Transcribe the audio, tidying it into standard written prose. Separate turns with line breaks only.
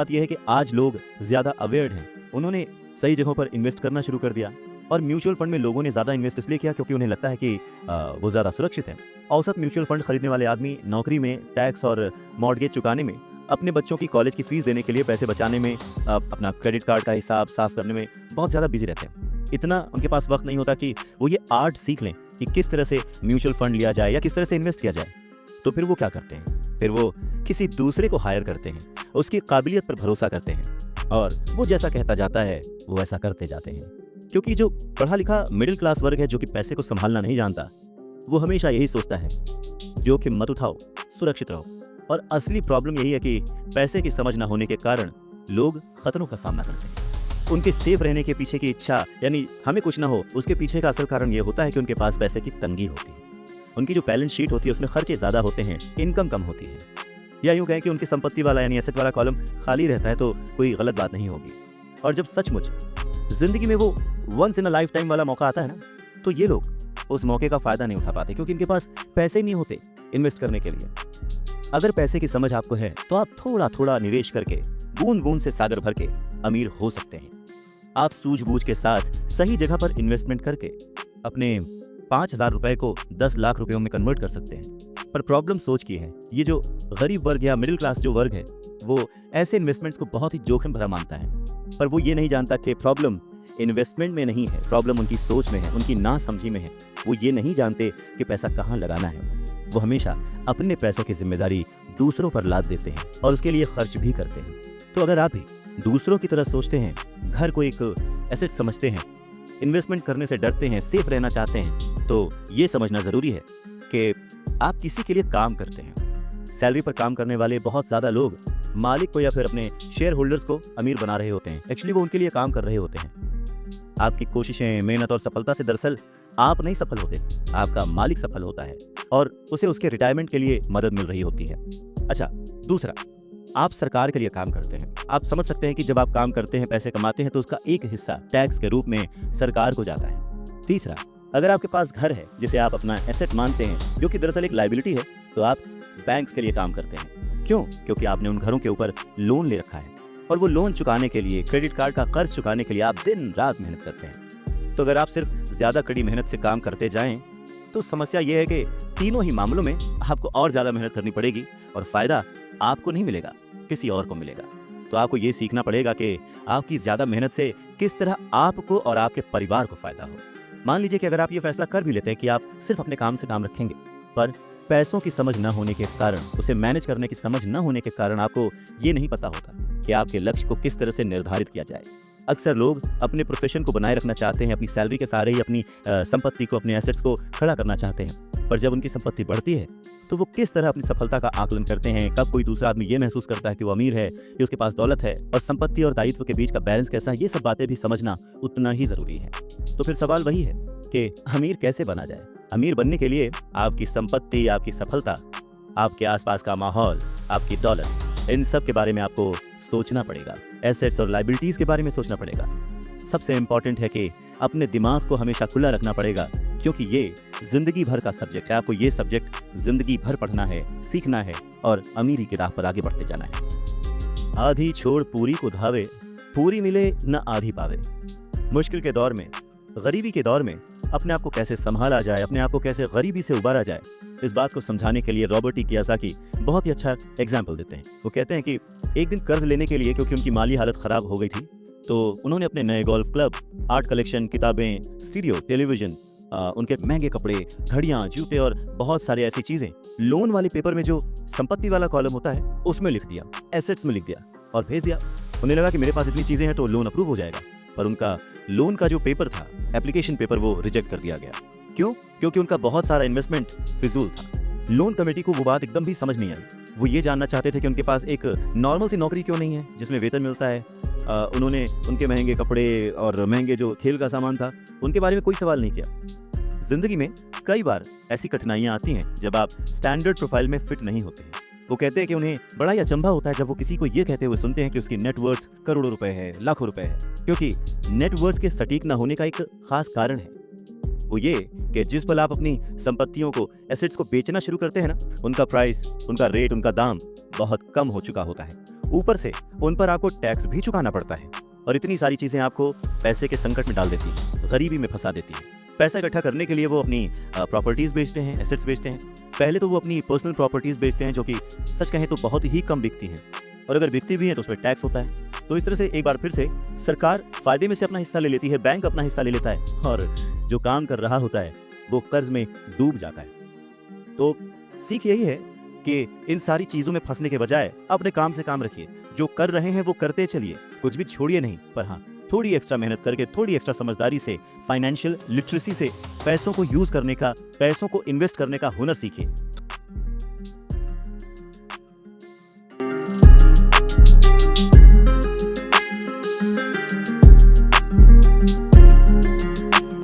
बात यह है कि आज लोग ज़्यादा अवेयर हैं। उन्होंने सही जगहों पर इन्वेस्ट करना शुरू कर दिया और म्यूचुअल फंड में लोगों ने ज़्यादा इन्वेस्ट इसलिए किया क्योंकि उन्हें लगता है कि वो ज़्यादा सुरक्षित है। औसत म्यूचुअल फंड खरीदने वाले आदमी नौकरी में, टैक्स और मॉर्टगेज चुकाने में, अपने बच्चों की कॉलेज की फीस देने के लिए पैसे बचाने में, अपना क्रेडिट कार्ड का हिसाब साफ करने में बहुत ज़्यादा बिजी रहते हैं। इतना उनके पास वक्त नहीं होता कि वो ये आर्ट सीख लें कि किस तरह से म्यूचुअल फंड लिया जाए या किस तरह से इन्वेस्ट किया जाए। तो फिर वो क्या करते हैं? फिर वो किसी दूसरे को हायर करते हैं, उसकी काबिलियत पर भरोसा करते हैं और वो जैसा कहता जाता है वो वैसा करते जाते हैं। क्योंकि जो पढ़ा लिखा मिडिल क्लास वर्ग है जो कि पैसे को संभालना नहीं जानता, वो हमेशा यही सोचता है जोखिम मत उठाओ, सुरक्षित रहो। और असली प्रॉब्लम यही है कि पैसे की समझ न होने के कारण लोग खतरों का सामना करते हैं। उनके सेफ रहने के पीछे की इच्छा, यानी हमें कुछ ना हो, उसके पीछे का असल कारण यह होता है कि उनके पास पैसे की तंगी होती है। उनकी जो बैलेंस शीट होती है उसमें खर्चे ज़्यादा होते हैं, इनकम कम होती है। या यूँ कहें कि उनकी संपत्ति वाला यानी एसेट वाला कॉलम खाली रहता है तो कोई गलत बात नहीं होगी। और जब सचमुच जिंदगी में वो once in a lifetime वाला मौका आता है ना, तो ये लोग उस मौके का फायदा नहीं उठा पाते क्योंकि इनके पास पैसे ही नहीं होते इन्वेस्ट करने के लिए। अगर पैसे की समझ आपको है तो आप थोड़ा थोड़ा निवेश करके बूंद बूंद से सागर भर के अमीर हो सकते हैं। आप सूझबूझ के साथ सही जगह पर इन्वेस्टमेंट करके अपने 5,000 रुपए को 10 लाख रुपयों में कन्वर्ट कर सकते हैं। पर प्रॉब्लम सोच की है, ये जो गरीब वर्ग या मिडिल क्लास जो वर्ग है वो ऐसे इन्वेस्टमेंट्स को बहुत ही जोखिम भरा मानता है। पर वो ये नहीं जानता कि प्रॉब्लम इन्वेस्टमेंट में नहीं है, प्रॉब्लम उनकी सोच में है, उनकी नासमझी में है। वो ये नहीं जानते कि पैसा कहाँ लगाना है। वो हमेशा अपने पैसों की जिम्मेदारी दूसरों पर लाद देते हैं और उसके लिए खर्च भी करते हैं। तो अगर आप भी दूसरों की तरह सोचते हैं, घर को एक एसेट समझते हैं, इन्वेस्टमेंट करने से डरते हैं, सेफ रहना चाहते हैं, तो ये समझना ज़रूरी है कि आप किसी के लिए काम करते हैं। सैलरी पर काम करने वाले बहुत ज़्यादा लोग मालिक को या फिर अपने शेयर होल्डर्स को अमीर बना रहे होते हैं। एक्चुअली वो उनके लिए काम कर रहे होते हैं। आपकी कोशिशें, मेहनत और सफलता से दरअसल आप नहीं सफल होते, आपका मालिक सफल होता है और उसे उसके रिटायरमेंट के लिए मदद मिल रही होती है। अच्छा, दूसरा, आप सरकार के लिए काम करते हैं। आप समझ सकते हैं कि जब आप काम करते हैं, पैसे कमाते हैं तो उसका एक हिस्सा टैक्स के रूप में सरकार को जाता है। तीसरा, अगर आपके पास घर है जिसे आप अपना एसेट मानते हैं जो कि दरअसल एक लायबिलिटी है, तो आप बैंक्स के लिए काम करते हैं। क्यों? क्योंकि आपने उन घरों के ऊपर लोन ले रखा है और वो लोन चुकाने के लिए, क्रेडिट कार्ड का कर्ज चुकाने के लिए आप दिन रात मेहनत करते हैं। तो अगर आप सिर्फ ज्यादा कड़ी मेहनत से काम करते जाएं तो समस्या यह है कि तीनों ही मामलों में आपको और ज्यादा मेहनत करनी पड़ेगी और फायदा आपको नहीं मिलेगा, किसी और को मिलेगा। तो आपको ये सीखना पड़ेगा कि आपकी ज्यादा मेहनत से किस तरह आपको और आपके परिवार को फायदा हो। मान लीजिए कि अगर आप ये फैसला कर भी लेते हैं कि आप सिर्फ अपने काम से काम रखेंगे, पर पैसों की समझ न होने के कारण, उसे मैनेज करने की समझ न होने के कारण आपको ये नहीं पता होता कि आपके लक्ष्य को किस तरह से निर्धारित किया जाए। अक्सर लोग अपने प्रोफेशन को बनाए रखना चाहते हैं, अपनी सैलरी के सहारे ही अपनी संपत्ति को, अपने एसेट्स को खड़ा करना चाहते हैं। पर जब उनकी संपत्ति बढ़ती है तो वो किस तरह अपनी सफलता का आकलन करते हैं, कब कोई दूसरा आदमी ये महसूस करता है कि वो अमीर है, कि उसके पास दौलत है, और संपत्ति और दायित्व के बीच का बैलेंस कैसा है, ये सब बातें भी समझना उतना ही जरूरी है। तो फिर सवाल वही है कि अमीर कैसे बना जाए। अमीर बनने के लिए आपकी संपत्ति, आपकी सफलता, आपके आसपास का माहौल, आपकी दौलत, इन सब के बारे में आपको सोचना पड़ेगा। एसेट्स और लायबिलिटीज के बारे में सोचना पड़ेगा। सबसे इंपॉर्टेंट है कि अपने दिमाग को हमेशा खुला रखना पड़ेगा, क्योंकि ये जिंदगी भर का सब्जेक्ट है। आपको ये सब्जेक्ट जिंदगी भर पढ़ना है, सीखना है और अमीरी की राह पर आगे बढ़ते जाना है। आधी छोड़ पूरी को धावे, पूरी मिले न आधी पावे। मुश्किल के दौर में, गरीबी के दौर में अपने आप को कैसे संभाला जाए, अपने आप को कैसे गरीबी से उबारा जाए, इस बात को समझाने के लिए रॉबर्ट टी कियोसाकी बहुत ही अच्छा एग्जाम्पल देते हैं। वो कहते हैं कि एक दिन कर्ज लेने के लिए, क्योंकि उनकी माली हालत खराब हो गई थी, तो उन्होंने अपने नए गोल्फ क्लब, आर्ट कलेक्शन, किताबें, स्टीरियो, टेलीविजन, उनके महंगे कपड़े, घड़ियां, जूते और बहुत सारी ऐसी चीजें लोन वाले पेपर में जो संपत्ति वाला कॉलम होता है उसमें लिख दिया, एसेट्स में लिख दिया और भेज दिया। उन्हें लगा कि मेरे पास इतनी चीजें हैं तो लोन अप्रूव हो जाएगा, पर उनका लोन का जो पेपर था, एप्लीकेशन पेपर, वो रिजेक्ट कर दिया गया। क्यों? क्योंकि उनका बहुत सारा इन्वेस्टमेंट फिजूल था। लोन कमेटी को वो बात एकदम भी समझ नहीं आई। वो ये जानना चाहते थे कि उनके पास एक नॉर्मल सी नौकरी क्यों नहीं है जिसमें वेतन मिलता है। उन्होंने उनके महंगे कपड़े और महंगे जो खेल का सामान था उनके बारे में कोई सवाल नहीं किया। जिंदगी में कई बार ऐसी कठिनाइयां आती हैं जब आप स्टैंडर्ड प्रोफाइल में फिट नहीं होते हैं। वो कहते हैं कि उन्हें बड़ा ही अचंभा होता है जब वो किसी को ये कहते हुए सुनते हैं कि उसकी नेटवर्थ करोड़ों रुपए है, लाखों रुपए है, क्योंकि नेटवर्थ के सटीक न होने का एक खास कारण है। वो ये कि जिस पल आप अपनी संपत्तियों को, एसेट्स को बेचना शुरू करते हैं ना, उनका प्राइस, उनका रेट, उनका दाम बहुत कम हो चुका होता है ऊपर से उन पर आपको टैक्स भी चुकाना पड़ता है और इतनी सारी चीजें आपको पैसे के संकट में डाल देती हैं, गरीबी में फंसा देती हैं। पैसा इकट्ठा करने के लिए वो अपनी प्रॉपर्टीज बेचते हैं, एसेट्स बेचते हैं। पहले तो वो अपनी पर्सनल प्रॉपर्टीज बेचते हैं जो कि सच कहें तो बहुत ही कम बिकती हैं, और अगर बिकती भी हैं तो उस पर टैक्स होता है। तो इस तरह से एक बार फिर से सरकार फायदे में से अपना हिस्सा ले लेती है, बैंक अपना हिस्सा ले लेता है, और जो काम कर रहा होता है वो कर्ज में डूब जाता है। तो सीख यही है कि इन सारी चीजों में फंसने के बजाय अपने काम से काम रखिए, जो कर रहे हैं वो करते चलिए, कुछ भी छोड़िए नहीं। पर हाँ, थोड़ी एक्स्ट्रा मेहनत करके, थोड़ी एक्स्ट्रा समझदारी से, फाइनेंशियल लिटरेसी से पैसों को यूज करने का, पैसों को इन्वेस्ट करने का हुनर सीखिए।